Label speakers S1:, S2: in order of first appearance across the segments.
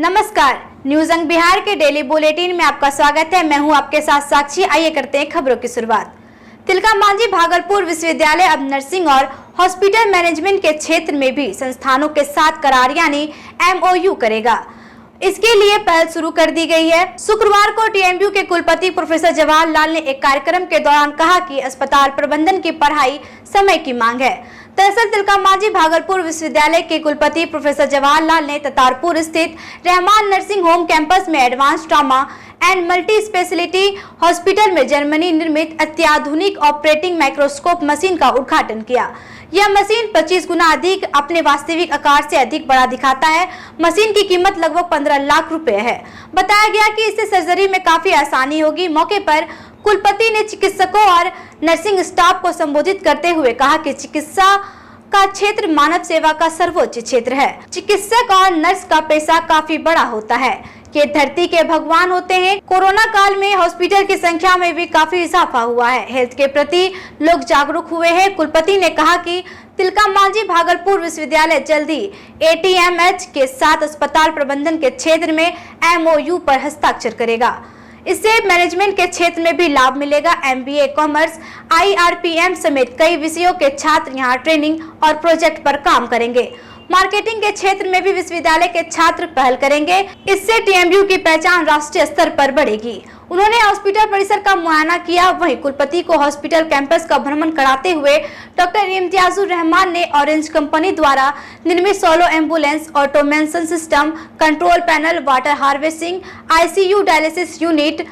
S1: नमस्कार, न्यूज अंग बिहार के डेली बुलेटिन में आपका स्वागत है। मैं हूं आपके साथ साक्षी। आइए करते हैं खबरों की शुरुआत। तिलका मांझी भागलपुर विश्वविद्यालय अब नर्सिंग और हॉस्पिटल मैनेजमेंट के क्षेत्र में भी संस्थानों के साथ करार यानी MOU करेगा। इसके लिए पहल शुरू कर दी गई है। शुक्रवार को TMU के कुलपति प्रोफेसर जवाहरलाल ने एक कार्यक्रम के दौरान कहा कि अस्पताल प्रबंधन की पढ़ाई समय की मांग है। दरअसल तिलका मांझी भागलपुर विश्वविद्यालय के कुलपति प्रोफेसर जवाहरलाल ने ततारपुर स्थित रहमान नर्सिंग होम कैंपस में advance trauma and multi speciality hospital में जर्मनी निर्मित अत्याधुनिक ऑपरेटिंग माइक्रोस्कोप मशीन का उद्घाटन किया। यह मशीन 25 गुना अधिक अपने वास्तविक आकार से अधिक बड़ा दिखाता है। मशीन की कीमत लगभग 15 लाख रुपए है। बताया गया कि इससे सर्जरी में काफी आसानी होगी। मौके पर कुलपति ने चिकित्सकों और नर्सिंग स्टाफ को संबोधित करते हुए कहा कि चिकित्सा का क्षेत्र मानव सेवा का सर्वोच्च क्षेत्र है। चिकित्सक और नर्स का पेशा काफी बड़ा होता है। ये धरती के भगवान होते हैं। कोरोना काल में हॉस्पिटल की संख्या में भी काफी इजाफा हुआ है। हेल्थ के प्रति लोग जागरूक हुए हैं। कुलपति ने कहा कि तिलका मांझी भागलपुर विश्वविद्यालय जल्द ही ATMH के साथ अस्पताल प्रबंधन के क्षेत्र में MOU पर हस्ताक्षर करेगा। इससे मैनेजमेंट के क्षेत्र में भी लाभ मिलेगा। MBA कॉमर्स, IRPM समेत कई विषयों के छात्र यहां ट्रेनिंग और प्रोजेक्ट पर काम करेंगे। मार्केटिंग के क्षेत्र में भी विश्वविद्यालय के छात्र पहल करेंगे। इससे TMU की पहचान राष्ट्रीय स्तर पर बढ़ेगी। उन्होंने हॉस्पिटल परिसर का मुआयना किया। वहीं कुलपति को हॉस्पिटल कैंपस का भ्रमण कराते हुए डॉक्टर इम्तियाजुर रहमान ने ऑरेंज कंपनी द्वारा निर्मित solo ambulance, automation system, control panel, water harvesting, ICU dialysis unit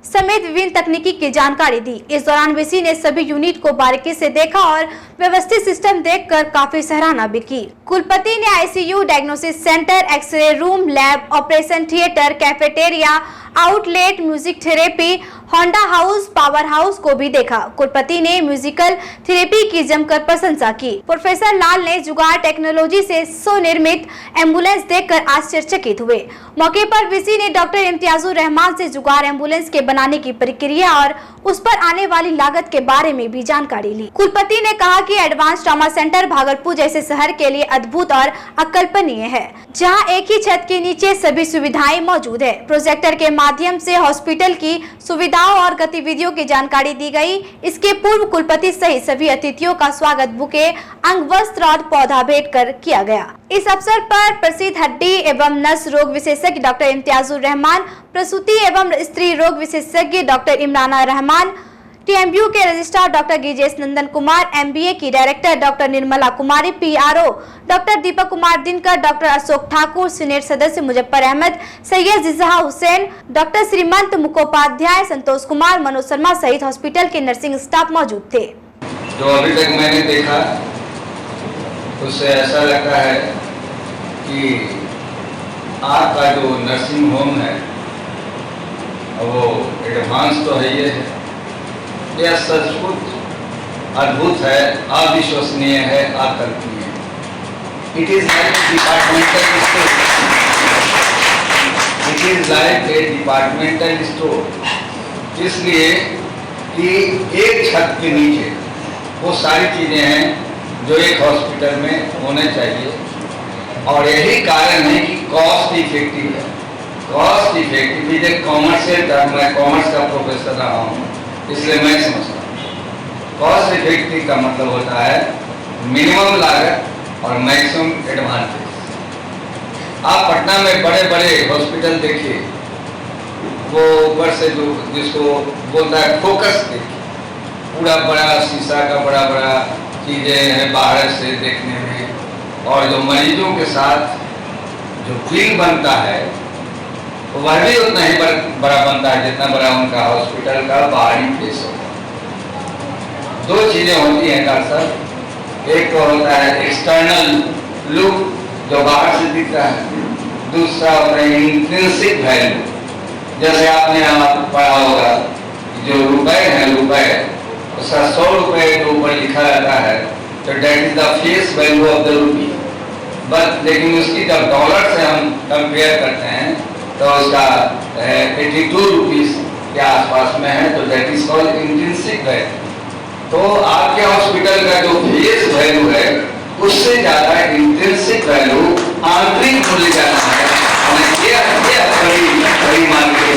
S1: समेत विभिन्न तकनीकी की जानकारी दी। इस दौरान VC ने सभी यूनिट को बारीकी से देखा और व्यवस्थित सिस्टम देखकर काफी सराहना भी की। कुलपति ने ICU, diagnosis centre, X-ray room, lab, operation theatre, cafeteria, outlet, music therapy, Honda house, power house को भी देखा। कुलपति ने म्यूजिकल थेरेपी की जमकर प्रशंसा की। प्रोफेसर लाल ने जुगाड़ टेक्नोलॉजी से स्वनिर्मित एम्बुलेंस देखकर आश्चर्यचकित हुए। मौके पर VC ने डॉक्टर इम्तियाजुर रहमान से जुगाड़ एम्बुलेंस के बनाने की प्रक्रिया और उस पर आने वाली लागत के बारे में भी जानकारी ली। कुलपति ने कहा कि एडवांस ट्रॉमा सेंटर भागलपुर जैसे शहर के लिए अद्भुत और अकल्पनीय है, जहां एक ही छत के नीचे सभी सुविधाएं मौजूद है। प्रोजेक्टर के माध्यम से हॉस्पिटल की सुविधाओं और गतिविधियों की जानकारी दी गई। इसके पूर्व कुलपति सहित सभी अतिथियों का स्वागत बुके, अंग वस्त्र और पौधा भेंट कर किया गया। इस अवसर पर प्रसिद्ध हड्डी एवं नस रोग विशेषज्ञ डॉक्टर इम्तियाजुर रहमान, प्रसूति एवं स्त्री रोग विशेषज्ञ डॉक्टर इमराना रहमान, TMU के रजिस्ट्रार डॉक्टर गिजेश नंदन कुमार, MBA की director doctor Nirmala Kumari, PRO doctor Deepak Kumar Dinkar, doctor Ashok Thakur, senate सदस्य मुजफ्फर अहमद, सैयद जिज़ा हुसैन, डॉक्टर श्रीमंत मुखोपाध्याय, संतोष कुमार, मनोज शर्मा सहित हॉस्पिटल के नर्सिंग स्टाफ मौजूद थे।
S2: जो अभी तक मैंने देखा उससे ऐसा लगता है कि आपका जो नर्सिंग होम है वो एडवांस तो है, यह सचमुच अद्भुत है, अविश्वसनीय है, अकल्पनीय है। It is like departmental store, इसलिए कि एक छत के नीचे वो सारी चीजें हैं जो एक हॉस्पिटल में होने चाहिए। और यही कारण है कि कॉस्ट इफेक्टिव है। कॉस्ट इफेक्टिव इज एक कॉमर्शियल टर्म। मैं कॉमर्स का प्रोफेसर रहा हूँ, इसलिए मैं समझता हूँ कॉस्ट इफेक्टिव का मतलब होता है मिनिमम लागत और मैक्सिमम एडवांटेज। आप पटना में बड़े बड़े हॉस्पिटल देखिए, वो ऊपर से जो जिसको बोलता है फोकस देखिए, पूरा बड़ा शीशा का बड़ा बड़ा चीजें हैं बाहर से देखने में, और जो मरीजों के साथ जो बिल बनता है वह भी उतना ही बड़ा बनता है जितना बड़ा उनका हॉस्पिटल का बाहरी फेस होता है। दो चीजें होती हैं डॉक्टर साहब, एक तो होता है एक्सटर्नल लुक जो बाहर से दिखता है, दूसरा होता है इंट्रिंसिक वैल्यू। जैसे आपने यहाँ पढ़ा होगा जो रुपए है, रुपए उसका 100 रुपए के ऊपर लिखा रहता है तो date is the face value of the rupee. But लेकिन उसकी जब डॉलर से हम कंपेयर करते हैं तो उसका 82 रुपीस के आसपास में है, तो that is called intrinsic value. तो आपके हॉस्पिटल का जो फेस वैल्यू है उससे ज्यादा इंट्रिंसिक वैल्यू आंतरिक मूल्य ज्यादा है। ये बड़ी मांग है।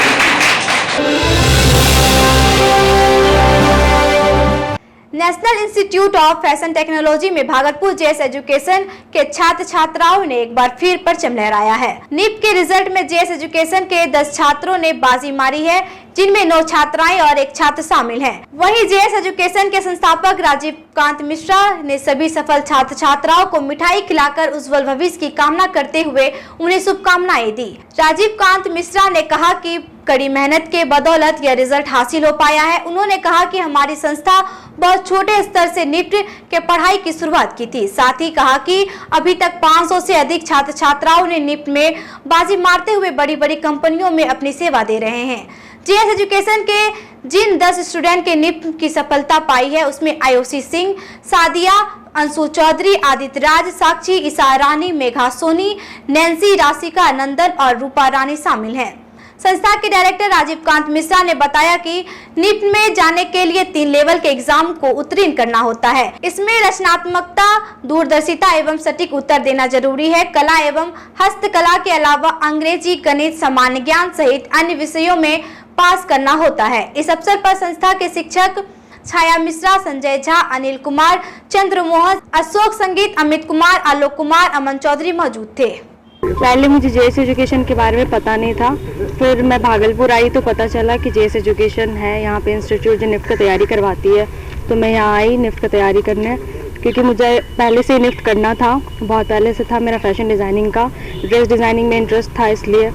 S1: National institute of fashion technology में भागलपुर जेएस एजुकेशन के छात्र छात्राओं ने एक बार फिर परचम लहराया है। नीट के रिजल्ट में जेएस एजुकेशन के 10 छात्रों ने बाजी मारी है, जिनमें 9 छात्राएं और 1 छात्र शामिल हैं। वहीं जेएस एजुकेशन के संस्थापक राजीव कांत मिश्रा ने सभी सफल छात्र छात्राओं को मिठाई खिलाकर उज्जवल भविष्य की कामना करते हुए उन्हें शुभकामनाएं दी। राजीव कांत मिश्रा ने कहा कि कड़ी मेहनत के बदौलत यह रिजल्ट हासिल हो पाया है। उन्होंने कहा कि हमारी संस्था बहुत छोटे स्तर से नीट के पढ़ाई की शुरुआत की थी। साथ ही कहा कि अभी तक 500 से अधिक छात्र छात्राओं ने नीट में बाजी मारते हुए बड़ी बड़ी कंपनियों में अपनी सेवा दे रहे हैं। जेएस एजुकेशन के जिन 10 स्टूडेंट के नीट की सफलता पाई है, उसमें आयुषी सिंह, सादिया, अंशु चौधरी, आदित्य राज, साक्षी, ईशा रानी, मेघा सोनी, नैन्सी, राशिका नंदन और रूपा रानी शामिल हैं। संस्था के डायरेक्टर राजीव कांत मिश्रा ने बताया कि नीट में जाने के लिए 3 लेवल के एग्जाम को उत्तीर्ण करना होता है। इसमें रचनात्मकता, दूरदर्शिता एवं सटीक उत्तर देना जरूरी है। कला एवं हस्तकला के अलावा अंग्रेजी, गणित, सामान्य ज्ञान सहित अन्य विषयों में पास करना होता है। इस अवसर पर संस्था के शिक्षक छाया मिश्रा, संजय झा, अनिल कुमार, चंद्रमोहन, अशोक संगीत, अमित कुमार, आलोक कुमार, अमन चौधरी मौजूद थे।
S3: पहले मुझे जेएस एजुकेशन के बारे में पता नहीं था, फिर मैं भागलपुर आई तो पता चला कि जेएस एजुकेशन है यहाँ पे इंस्टीट्यूट जो निफ्ट का तैयारी करवाती है। तो मैं यहाँ आई निफ्ट का तैयारी करने, क्योंकि मुझे पहले से निफ्ट करना था, बहुत पहले से था मेरा फैशन डिज़ाइनिंग का, ड्रेस डिज़ाइनिंग में इंटरेस्ट था। इसलिए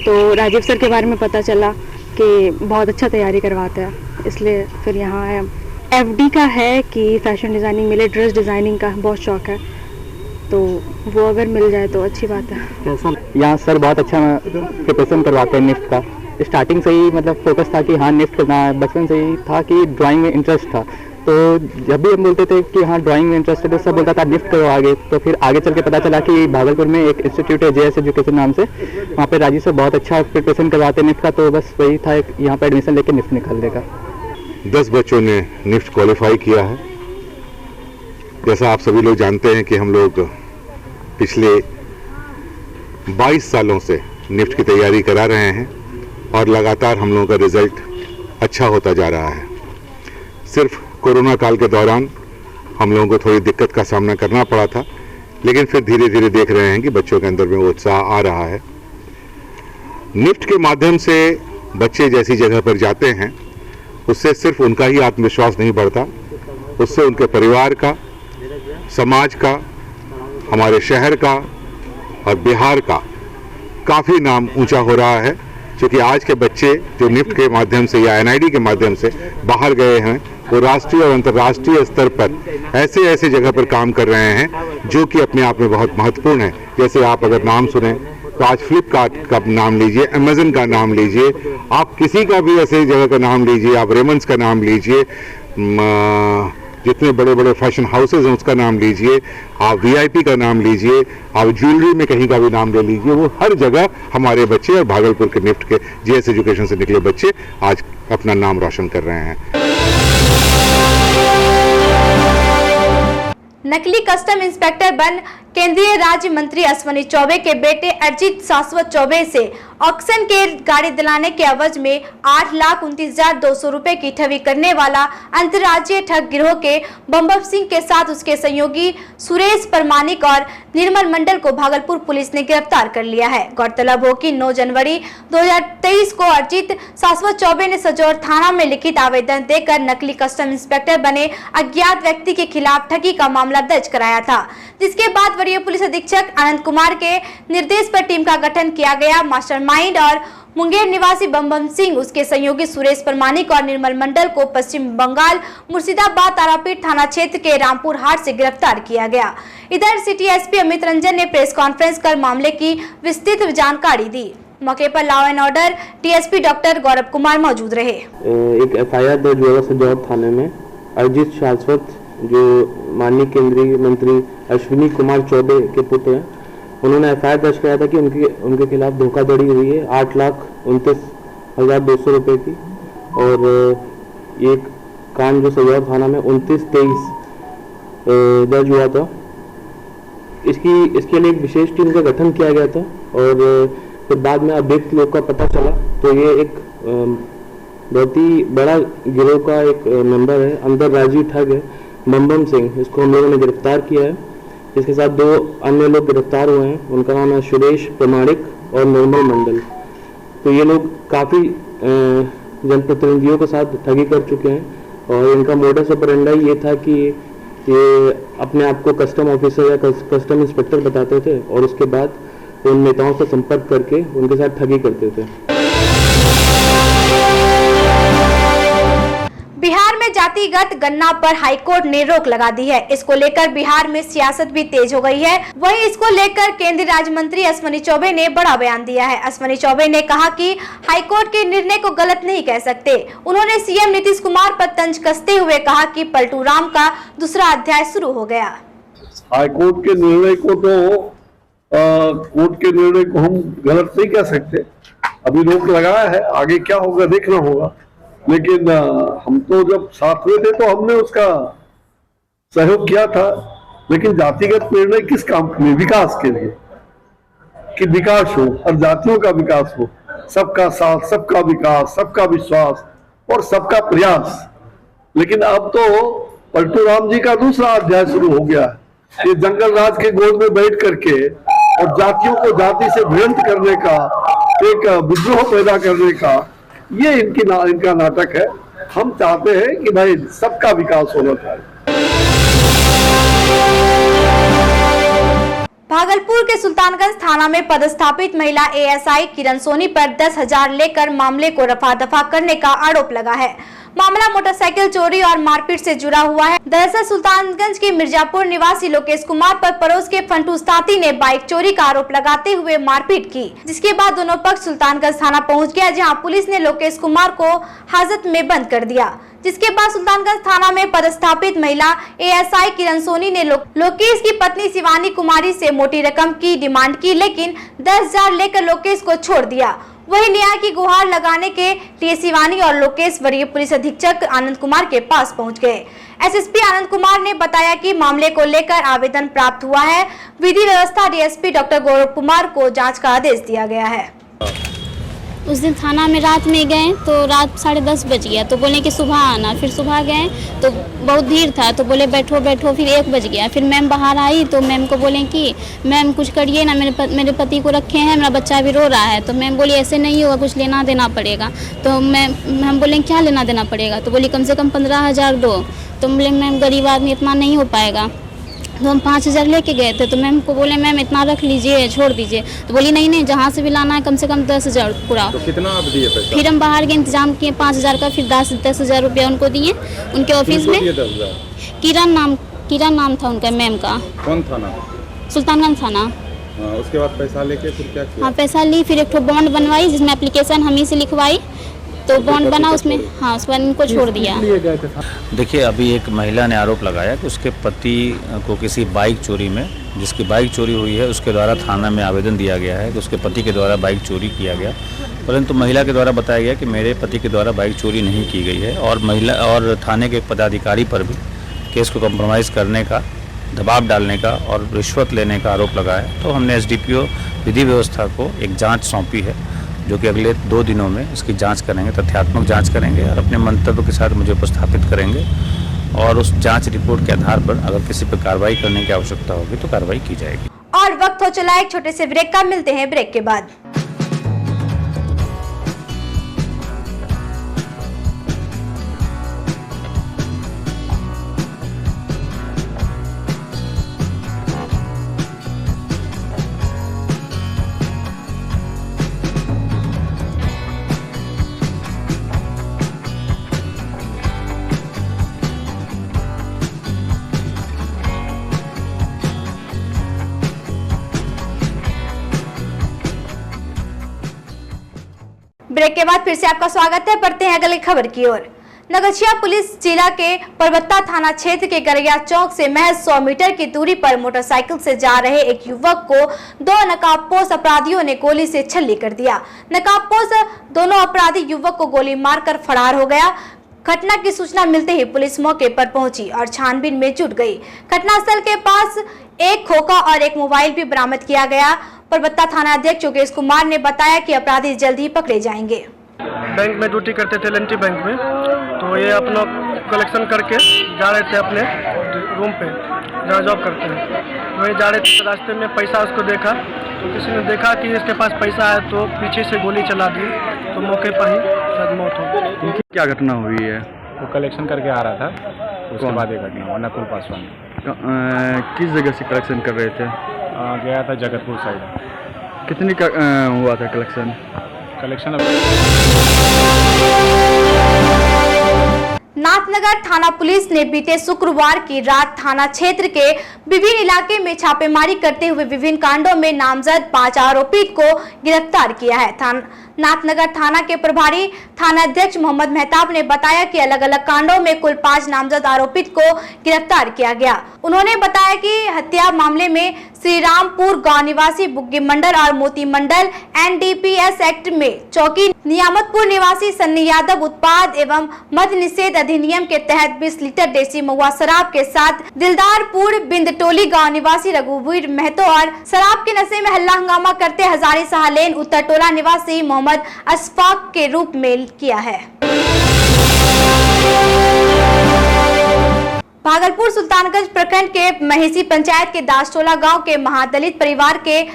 S3: तो राजीव सर के बारे में पता चला कि बहुत अच्छा तैयारी करवाते हैं, इसलिए फिर यहाँ आया। एफडी का है कि फैशन डिज़ाइनिंग मिले, ड्रेस डिज़ाइनिंग का बहुत शौक़ है, तो वो अगर मिल जाए तो अच्छी बात है।
S4: यहाँ सर बहुत अच्छा प्रिपरेशन करवाते हैं निफ्ट का। स्टार्टिंग से ही मतलब फोकस था कि हाँ निफ्ट करना है, बचपन से ही था कि ड्राइंग में इंटरेस्ट था। तो जब भी हम बोलते थे कि हाँ ड्राइंग में इंटरेस्ट है तो सब बोलता था निफ्ट करो आगे। तो फिर आगे चल के पता चला कि भागलपुर में एक इंस्टीट्यूट है जेएस एजुकेशन नाम से, वहाँ पे राजीव सर बहुत अच्छा प्रिपरेशन करवाते हैं निफ्ट का। तो बस वही था यहाँ पर एडमिशन लेके निफ्ट निकालने का।
S5: 10 बच्चों ने निफ्ट क्वालिफाई किया है। जैसा आप सभी लोग जानते हैं कि हम लोग पिछले 22 सालों से निफ्ट की तैयारी करा रहे हैं और लगातार हम लोगों का रिजल्ट अच्छा होता जा रहा है। सिर्फ कोरोना काल के दौरान हम लोगों को थोड़ी दिक्कत का सामना करना पड़ा था, लेकिन फिर धीरे धीरे देख रहे हैं कि बच्चों के अंदर में वो उत्साह आ रहा है। निफ्ट के माध्यम से बच्चे जैसी जगह पर जाते हैं, उससे सिर्फ उनका ही आत्मविश्वास नहीं बढ़ता, उससे उनके परिवार का, समाज का, हमारे शहर का और बिहार का काफ़ी नाम ऊंचा हो रहा है। क्योंकि आज के बच्चे जो निफ्ट के माध्यम से या एनआईडी के माध्यम से बाहर गए हैं, वो राष्ट्रीय और अंतर्राष्ट्रीय स्तर पर ऐसे ऐसे जगह पर काम कर रहे हैं जो कि अपने आप में बहुत महत्वपूर्ण है। जैसे आप अगर नाम सुने तो आज फ्लिपकार्ट का नाम लीजिए, अमेजन का नाम लीजिए, आप किसी का भी ऐसे जगह का नाम लीजिए, आप रेमंड्स का नाम लीजिए, जितने बड़े बड़े फैशन हाउसेज हैं उसका नाम लीजिए, आप वीआईपी का नाम लीजिए, आप ज्वेलरी में कहीं का भी नाम ले लीजिए, वो हर जगह हमारे बच्चे और भागलपुर के निफ्ट के जेएस एजुकेशन से निकले बच्चे आज अपना नाम रोशन कर रहे हैं।
S1: नकली कस्टम इंस्पेक्टर बन केंद्रीय राज्य मंत्री अश्विनी चौबे के बेटे अरिजीत शाश्वत चौबे से ऑक्शन के गाड़ी दिलाने के एवज में 8,29,200 रुपए की ठगी करने वाला अंतर्राज्यीय ठग गिरोह के बम्बम सिंह के साथ उसके सहयोगी सुरेश परमानिक और निर्मल मंडल को भागलपुर पुलिस ने गिरफ्तार कर लिया है। गौरतलब हो कि 9 जनवरी 2023 को अरिजीत शाश्वत चौबे ने सजौर थाना में लिखित आवेदन देकर नकली कस्टम इंस्पेक्टर बने अज्ञात व्यक्ति के खिलाफ ठगी का मामला दर्ज कराया था, जिसके बाद वरीय पुलिस अधीक्षक आनंद कुमार के निर्देश पर टीम का गठन किया गया। मास्टरमाइंड और मुंगेर निवासी बम्बम सिंह, उसके सहयोगी सुरेश परमानिक और निर्मल मंडल को पश्चिम बंगाल मुर्शिदाबाद तारापीठ थाना क्षेत्र के रामपुर हाट से गिरफ्तार किया गया। इधर सिटी एसपी अमित रंजन ने प्रेस कॉन्फ्रेंस कर मामले की विस्तृत जानकारी दी। मौके पर law and order DSP doctor Gaurav Kumar मौजूद रहे।
S6: एक एफआईआर दर्ज हुआ सजौर थाने में अरिजीत शाश्वत जो माननीय केंद्रीय मंत्री अश्विनी कुमार चौबे के पुत्र हैं, उन्होंने एफआईआर दर्ज कराया था कि उनके खिलाफ धोखाधड़ी हुई है 8,29,200 रुपये की। और ये कांड जो सजौर थाना में 29/23 दर्ज हुआ था, इसके लिए एक विशेष टीम का गठन किया गया था और फिर बाद में अभियुक्त लोग का पता चला तो ये एक बहुत ही बड़ा गिरोह का एक मेंबर है, अंतर्राज्यीय ठग है बम सिंह। इसको हम लोगों ने गिरफ्तार किया है। इसके साथ 2 अन्य लोग गिरफ्तार हुए हैं, उनका नाम है सुरेश प्रमाणिक और निर्मल मंडल। तो ये लोग काफ़ी जनप्रतिनिधियों के साथ ठगी कर चुके हैं और इनका मोडस ऑपरेंडाई ये था कि ये अपने आप को कस्टम ऑफिसर या कस्टम इंस्पेक्टर बताते थे और उसके बाद उन नेताओं से संपर्क करके उनके साथ ठगी करते थे।
S1: बिहार में जातिगत गणना पर हाईकोर्ट ने रोक लगा दी है। इसको लेकर बिहार में सियासत भी तेज हो गई है। वहीं इसको लेकर केंद्रीय राज्य मंत्री अश्विनी चौबे ने बड़ा बयान दिया है। अश्विनी चौबे ने कहा कि हाईकोर्ट के निर्णय को गलत नहीं कह सकते। उन्होंने सीएम नीतीश कुमार पर तंज कसते हुए कहा कि पलटू राम का दूसरा अध्याय शुरू हो गया।
S7: हाईकोर्ट के निर्णय को तो कोर्ट के निर्णय को हम गलत नहीं कह सकते। अभी रोक लगाया है, आगे क्या होगा देखना होगा। लेकिन हम तो जब साथ में थे तो हमने उसका सहयोग किया था। लेकिन जातिगत निर्णय किस काम के लिए? विकास के लिए, कि विकास हो और जातियों का विकास हो, सबका साथ, सबका विकास, सबका विश्वास और सबका प्रयास। लेकिन अब तो पलटू राम जी का दूसरा अध्याय शुरू हो गया। ये जंगल राज के गोद में बैठ करके और जातियों को जाति से भिड़ंत करने का, एक विद्रोह पैदा करने का ये इनका नाटक है। हम चाहते हैं कि भाई सबका विकास होना चाहिए।
S1: भागलपुर के सुल्तानगंज थाना में पदस्थापित महिला एएसआई किरण सोनी पर 10,000 लेकर मामले को रफा दफा करने का आरोप लगा है। मामला मोटरसाइकिल चोरी और मारपीट से जुड़ा हुआ है। दरअसल सुल्तानगंज के मिर्जापुर निवासी लोकेश कुमार पर पड़ोस के फंटू साथी ने बाइक चोरी का आरोप लगाते हुए मारपीट की, जिसके बाद दोनों पक्ष सुल्तानगंज थाना पहुंच गया, जहां पुलिस ने लोकेश कुमार को हाजत में बंद कर दिया। जिसके बाद सुल्तानगंज थाना में पदस्थापित महिला एएसआई किरण सोनी ने लोकेश की पत्नी शिवानी कुमारी से मोटी रकम की डिमांड की, लेकिन 10,000 लेकर लोकेश को छोड़ दिया। वही न्याय की गुहार लगाने के लिए शिवानी और लोकेश वरीय पुलिस अधीक्षक आनंद कुमार के पास पहुंच गए। एसएसपी आनंद कुमार ने बताया कि मामले को लेकर आवेदन प्राप्त हुआ है। विधि व्यवस्था डीएसपी डॉक्टर गौरव कुमार को जांच का आदेश दिया गया है।
S8: उस दिन थाना में रात में गए तो रात 10:30 बज गया, तो बोले कि सुबह आना। फिर सुबह गए तो बहुत भीड़ था, तो बोले बैठो बैठो। फिर 1 बज गया। फिर मैम बाहर आई तो मैम को बोले कि मैम कुछ करिए ना, मेरे पति को रखे हैं, मेरा बच्चा भी रो रहा है। तो मैम बोली ऐसे नहीं होगा, कुछ लेना देना पड़ेगा। तो हम बोले क्या लेना देना पड़ेगा? तो बोली कम से कम 15,000 दो। तो बोले मैम गरीब आदमी इतना नहीं हो पाएगा। तो हम 5,000 लेके गए थे। तो मैम को बोले मैम इतना रख लीजिए, छोड़ दीजिए। तो बोली नहीं जहाँ से भी लाना है कम से कम 10,000 पूरा।
S9: तो कितना आप दिए पैसा?
S8: फिर हम बाहर के इंतजाम किए 5,000 का, फिर 10,000 रुपया उनको दिए उनके ऑफिस में। किरण नाम था उनका मैम का।
S9: कौन थाना?
S8: सुल्तानगंज थाना।
S9: उसके बाद पैसा लेके फिर क्या किया?
S8: हाँ पैसा ली, फिर एक बॉन्ड बनवाई जिसमें एप्लीकेशन हम ही से लिखवाई, तो बॉन्ड बना उसमें। हाँ उस पर इनको छोड़ दिया।
S10: देखिए अभी एक महिला ने आरोप लगाया कि उसके पति को किसी बाइक चोरी में, जिसकी बाइक चोरी हुई है उसके द्वारा थाना में आवेदन दिया गया है कि उसके पति के द्वारा बाइक चोरी किया गया, परंतु महिला के द्वारा बताया गया कि मेरे पति के द्वारा बाइक चोरी नहीं की गई है। और महिला और थाने के पदाधिकारी पर भी केस को कम्प्रोमाइज़ करने का, दबाव डालने का और रिश्वत लेने का आरोप लगा है। तो हमने एसडीपीओ विधि व्यवस्था को एक जाँच सौंपी है, जो कि अगले 2 दिनों में इसकी जांच करेंगे, तथ्यात्मक जांच करेंगे और अपने मंतव्य के साथ मुझे उपस्थापित करेंगे। और उस जांच रिपोर्ट के आधार पर अगर किसी पर कार्रवाई करने की आवश्यकता होगी तो कार्रवाई की जाएगी।
S1: और वक्त हो चला एक छोटे से ब्रेक का, मिलते हैं ब्रेक के बाद। ब्रेक के बाद फिर से आपका स्वागत है। बढ़ते हैं अगली खबर की ओर। नगछिया पुलिस जिला के परबत्ता थाना क्षेत्र के गरैया चौक से महज 100 मीटर की दूरी पर मोटरसाइकिल से जा रहे एक युवक को 2 नकाबपोश अपराधियों ने गोली से छल्ली कर दिया। नकाबपोश दोनों अपराधी युवक को गोली मारकर फरार हो गया। घटना की सूचना मिलते ही पुलिस मौके पर पहुंची और छानबीन में जुट गई। घटनास्थल के पास एक खोखा और एक मोबाइल भी बरामद किया गया। परबत्ता थाना अध्यक्ष योगेश कुमार ने बताया कि अपराधी जल्द ही पकड़े जाएंगे।
S11: बैंक में ड्यूटी करते थे एल&टी बैंक में, तो ये अपना कलेक्शन करके जा रहे थे अपने रूम पे जहाँ जॉब करते हैं। वहीं जा रहे थे, रास्ते में पैसा उसको देखा, तो किसी ने देखा कि इसके पास पैसा है, तो पीछे से गोली चला दी, तो मौके पर ही शायद मौत हो गई।
S9: क्या घटना हुई है?
S10: वो कलेक्शन करके आ रहा था, उसके बाद ये घटना हुआ। नकुल पासवान
S9: किस जगह से कलेक्शन कर रहे थे?
S10: गया था जगतपुर साइड।
S9: कितनी का हुआ था कलेक्शन?
S1: नाथनगर थाना पुलिस ने बीते शुक्रवार की रात थाना क्षेत्र के विभिन्न इलाके में छापेमारी करते हुए विभिन्न कांडों में नामजद 5 आरोपित को गिरफ्तार किया है। नाथनगर थाना के प्रभारी थाना अध्यक्ष मोहम्मद मेहताब ने बताया कि अलग अलग कांडों में कुल 5 नामजद आरोपित को गिरफ्तार किया गया। उन्होंने बताया कि हत्या मामले में श्री रामपुर गांव निवासी बुग्गी मंडल और मोती मंडल NDPS एक्ट में चौकी नियामतपुर निवासी सन्नी यादव उत्पाद एवं मद्य निषेध अधिनियम के तहत 20 लीटर देसी महुआ शराब के साथ दिलदारपुर बिंदटोली गांव निवासी रघुवीर महतो और शराब के नशे में हल्ला हंगामा करते हजारी शाह लेन उत्तर टोला निवासी मोहम्मद अशफाक के रूप में किया है। भागलपुर सुल्तानगंज प्रखंड के महेसी पंचायत के दासटोला गांव के महादलित परिवार के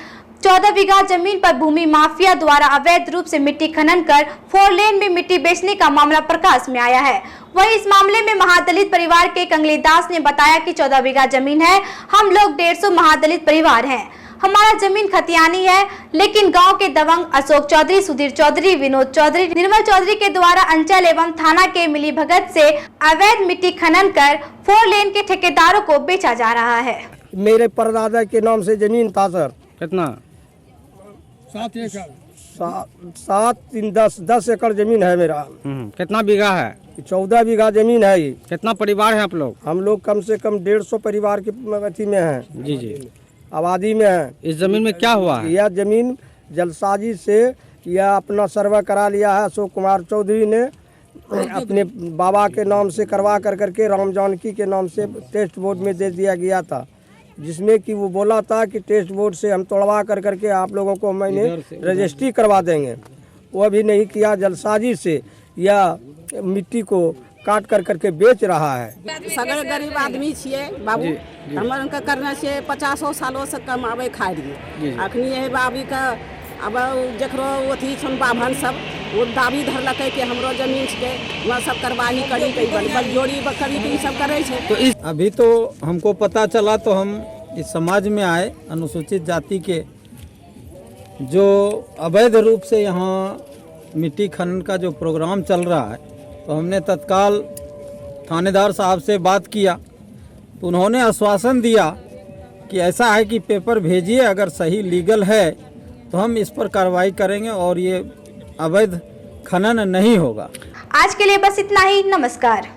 S1: 14 बीघा जमीन पर भूमि माफिया द्वारा अवैध रूप से मिट्टी खनन कर 4 लेन में मिट्टी बेचने का मामला प्रकाश में आया है। वहीं इस मामले में महादलित परिवार के कंगली दास ने बताया कि 14 बीघा जमीन है, हम लोग 150 महादलित परिवार हैं, हमारा जमीन खतियानी है, लेकिन गांव के दबंग अशोक चौधरी, सुधीर चौधरी, विनोद चौधरी, निर्मल चौधरी के द्वारा अंचल एवं थाना के मिलीभगत से अवैध मिट्टी खनन कर 4 लेन के ठेकेदारों को बेचा जा रहा है।
S11: मेरे परदादा के नाम से जमीन था सर।
S9: कितना?
S11: 7 एकड़ 10 एकड़ जमीन है मेरा।
S9: कितना बीघा है?
S11: 14 बीघा जमीन है।
S9: कितना परिवार है आप लोग?
S11: हम लोग कम से कम 150 परिवार की अथी में हैं।
S9: जी जी,
S11: आबादी में है।
S9: इस जमीन में क्या हुआ है?
S11: यह जमीन जलसाजी से यह अपना सर्वे करा लिया है। अशोक कुमार चौधरी ने अपने बाबा के नाम से करवा करके राम जानकी के नाम से टेस्ट बोर्ड में दे दिया गया था, जिसमें कि वो बोला था कि टेस्ट बोर्ड से हम तोड़वा करके आप लोगों को मैंने रजिस्ट्री करवा देंगे। वो भी नहीं किया। जलसाजी से यह मिट्टी को काट करके बेच रहा है।
S12: सगळे गरीब आदमी छिए बाबू, हमर उनका करने से 50 सालों से कमावे खाए रहिए। अखनी यही बाबी का अब जकरो अथी छन बाभन सब वो दाबी धरलकै कि हमरो जमीन छे, वहाँ सब करवाही करी बलजोड़ी बकरी सब करे छे।
S13: तो इस अभी तो हमको पता चला तो हम इस समाज में आए। अनुसूचित जाति के जो अवैध रूप से यहाँ मिट्टी खनन का जो प्रोग्राम चल रहा है, तो हमने तत्काल थानेदार साहब से बात किया, तो उन्होंने आश्वासन दिया कि ऐसा है कि पेपर भेजिए, अगर सही लीगल है तो हम इस पर कार्रवाई करेंगे और ये अवैध खनन नहीं होगा।
S1: आज के लिए बस इतना ही। नमस्कार।